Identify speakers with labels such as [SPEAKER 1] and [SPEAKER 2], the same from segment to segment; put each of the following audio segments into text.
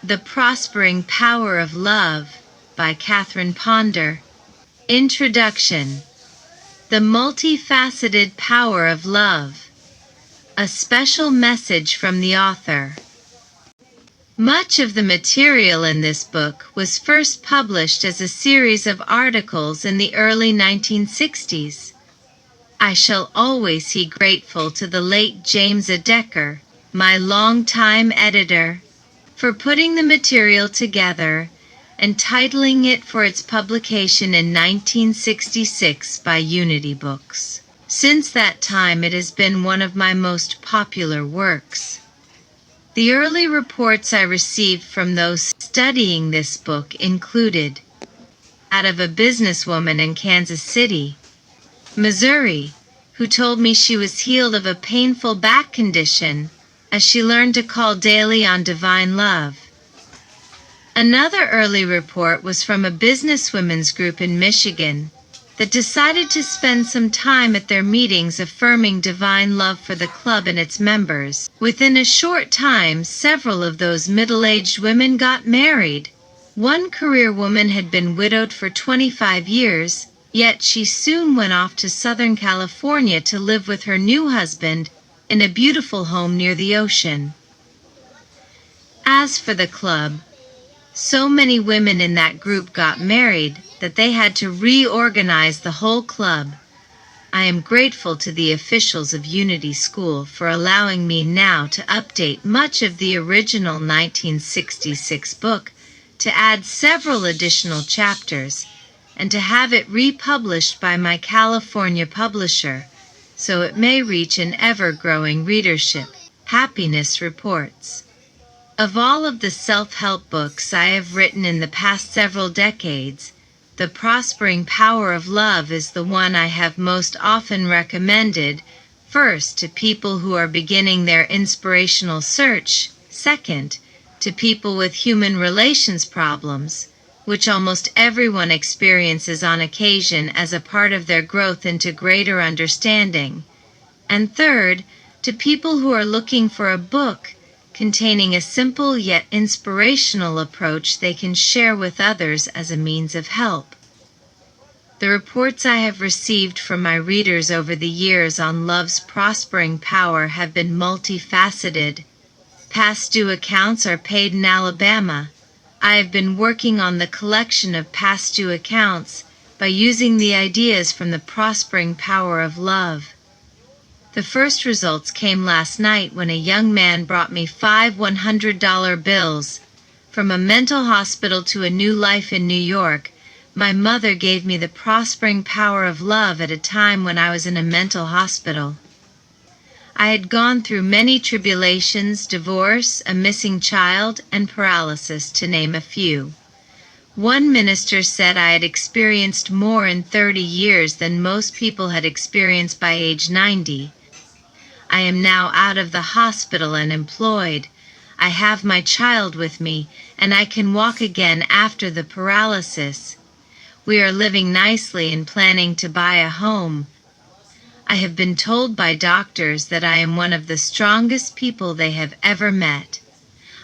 [SPEAKER 1] The Prospering Power of Love by Catherine Ponder. Introduction. The Multifaceted Power of Love. A special message from the author. Much of the material in this book was first published as a series of articles in the early 1960s. I shall always be grateful to the late James A. Decker, my longtime editor, for putting the material together and titling it for its publication in 1966 by Unity Books. Since that time it has been one of my most popular works. The early reports I received from those studying this book included that of a businesswoman in Kansas City, Missouri, who told me she was healed of a painful back condition as she learned to call daily on divine love. Another early report was from a businesswomen's group in Michigan that decided to spend some time at their meetings affirming divine love for the club and its members. Within a short time, several of those middle-aged women got married. One career woman had been widowed for 25 years, yet she soon went off to Southern California to live with her new husband in a beautiful home near the ocean. As for the club, so many women in that group got married that they had to reorganize the whole club. I am grateful to the officials of Unity School for allowing me now to update much of the original 1966 book, to add several additional chapters, and to have it republished by my California publisher, so it may reach an ever-growing readership. Happiness Reports. Of all of the self-help books I have written in the past several decades, The Prospering Power of Love is the one I have most often recommended, first to people who are beginning their inspirational search, second, to people with human relations problems, which almost everyone experiences on occasion as a part of their growth into greater understanding, and third, to people who are looking for a book containing a simple yet inspirational approach they can share with others as a means of help. The reports I have received from my readers over the years on love's prospering power have been multifaceted. Past due accounts are paid in Alabama. I have been working on the collection of past due accounts by using the ideas from the prospering power of love. The first results came last night when a young man brought me 5 $100 bills. From a mental hospital to a new life in New York, my mother gave me the prospering power of love at a time when I was in a mental hospital. I had gone through many tribulations, divorce, a missing child, and paralysis, to name a few. One minister said I had experienced more in 30 years than most people had experienced by age 90. I am now out of the hospital and employed. I have my child with me, and I can walk again after the paralysis. We are living nicely and planning to buy a home. I have been told by doctors that I am one of the strongest people they have ever met.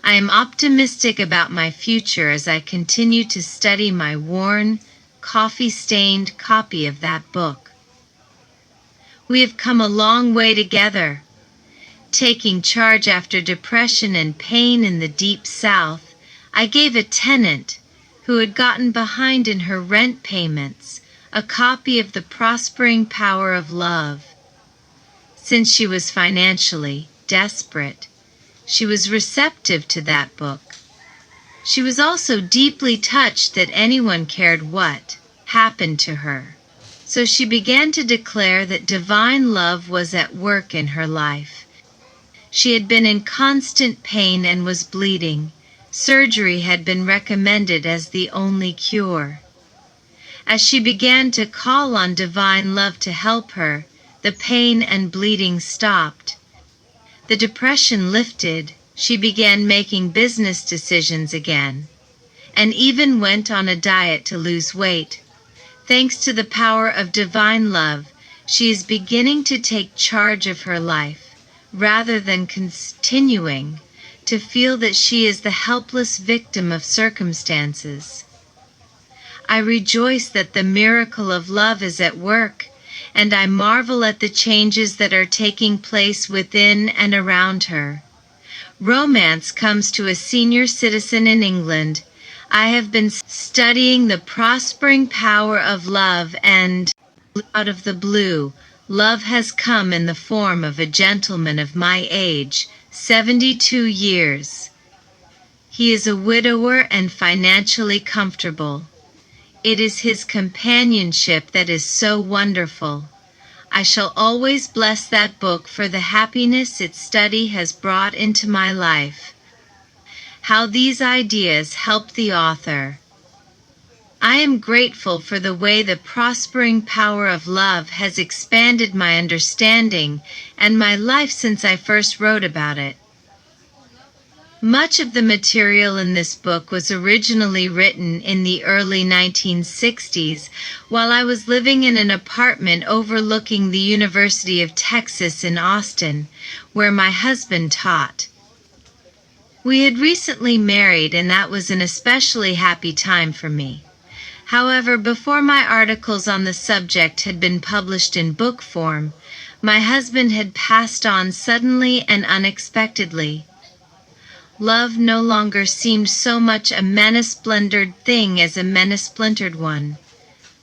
[SPEAKER 1] I am optimistic about my future as I continue to study my worn, coffee-stained copy of that book. We have come a long way together. Taking charge after depression and pain in the deep South, I gave a tenant, who had gotten behind in her rent payments, a copy of The Prospering Power of Love. Since she was financially desperate, she was receptive to that book. She was also deeply touched that anyone cared what happened to her. So she began to declare that divine love was at work in her life. She had been in constant pain and was bleeding. Surgery had been recommended as the only cure. As she began to call on divine love to help her, the pain and bleeding stopped. The depression lifted. She began making business decisions again, and even went on a diet to lose weight. Thanks to the power of divine love, she is beginning to take charge of her life, rather than continuing to feel that she is the helpless victim of circumstances. I rejoice that the miracle of love is at work, and I marvel at the changes that are taking place within and around her. Romance comes to a senior citizen in England. I have been studying the prospering power of love, and out of the blue, love has come in the form of a gentleman of my age, 72 years. He is a widower and financially comfortable. It is his companionship that is so wonderful. I shall always bless that book for the happiness its study has brought into my life. How these ideas help the author. I am grateful for the way the prospering power of love has expanded my understanding and my life since I first wrote about it. Much of the material in this book was originally written in the early 1960s while I was living in an apartment overlooking the University of Texas in Austin, where my husband taught. We had recently married, and that was an especially happy time for me. However, before my articles on the subject had been published in book form, my husband had passed on suddenly and unexpectedly. Love no longer seemed so much a many-splendored thing as a many-splintered one.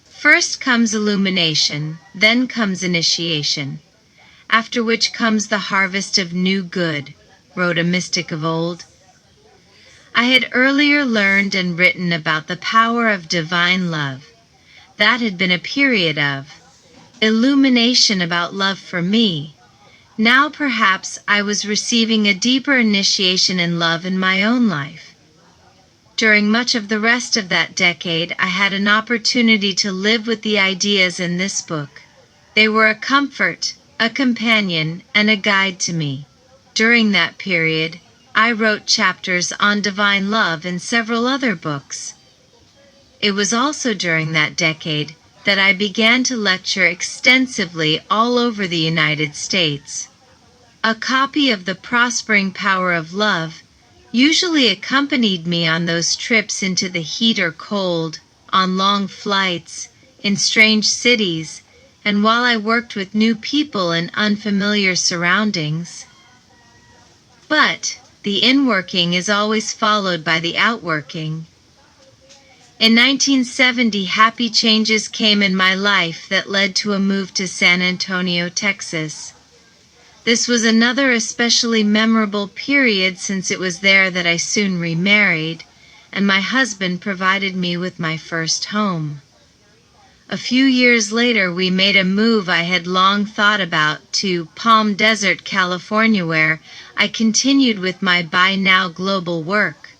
[SPEAKER 1] First comes illumination, then comes initiation, after which comes the harvest of new good, wrote a mystic of old. I had earlier learned and written about the power of divine love. That had been a period of illumination about love for me. Now perhaps I was receiving a deeper initiation in love in my own life. During much of the rest of that decade, I had an opportunity to live with the ideas in this book. They were a comfort, a companion, and a guide to me. During that period, I wrote chapters on divine love in several other books. It was also during that decade that I began to lecture extensively all over the United States. A copy of The Prospering Power of Love usually accompanied me on those trips into the heat or cold, on long flights, in strange cities, and while I worked with new people in unfamiliar surroundings. But the inworking is always followed by the outworking. In 1970, happy changes came in my life that led to a move to San Antonio, Texas. This was another especially memorable period since it was there that I soon remarried, and my husband provided me with my first home. A few years later, we made a move I had long thought about to Palm Desert, California, where I continued with my by now global work.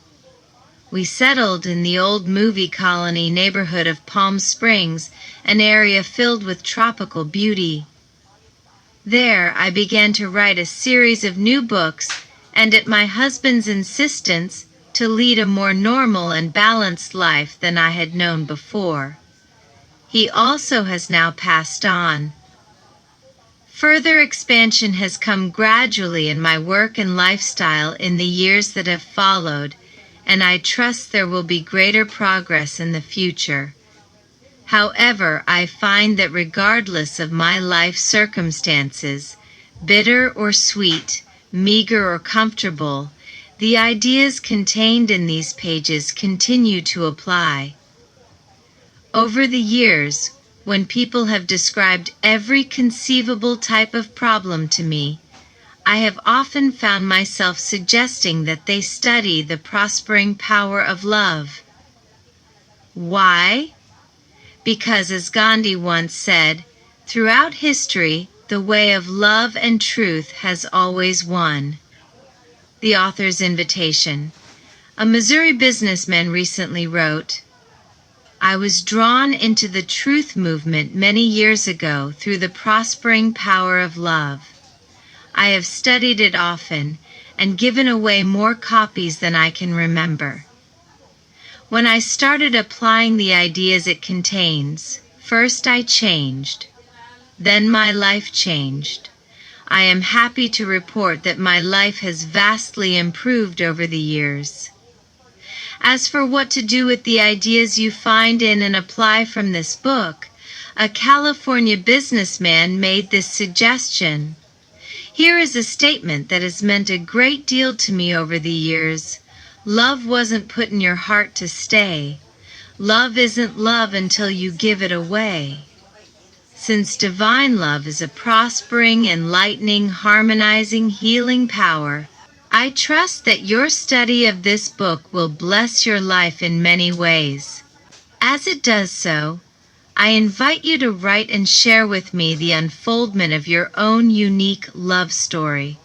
[SPEAKER 1] We settled in the old movie colony neighborhood of Palm Springs, an area filled with tropical beauty. There, I began to write a series of new books, and at my husband's insistence, to lead a more normal and balanced life than I had known before. He also has now passed on. Further expansion has come gradually in my work and lifestyle in the years that have followed, and I trust there will be greater progress in the future. However, I find that regardless of my life circumstances, bitter or sweet, meager or comfortable, the ideas contained in these pages continue to apply. Over the years, when people have described every conceivable type of problem to me, I have often found myself suggesting that they study the prospering power of love. Why? Because, as Gandhi once said, throughout history, the way of love and truth has always won. The author's invitation. A Missouri businessman recently wrote, I was drawn into the truth movement many years ago through the prospering power of love. I have studied it often and given away more copies than I can remember. When I started applying the ideas it contains, first I changed. Then my life changed. I am happy to report that my life has vastly improved over the years. As for what to do with the ideas you find in and apply from this book, a California businessman made this suggestion. Here is a statement that has meant a great deal to me over the years. Love wasn't put in your heart to stay. Love isn't love until you give it away. Since divine love is a prospering, enlightening, harmonizing, healing power, I trust that your study of this book will bless your life in many ways. As it does so, I invite you to write and share with me the unfoldment of your own unique love story.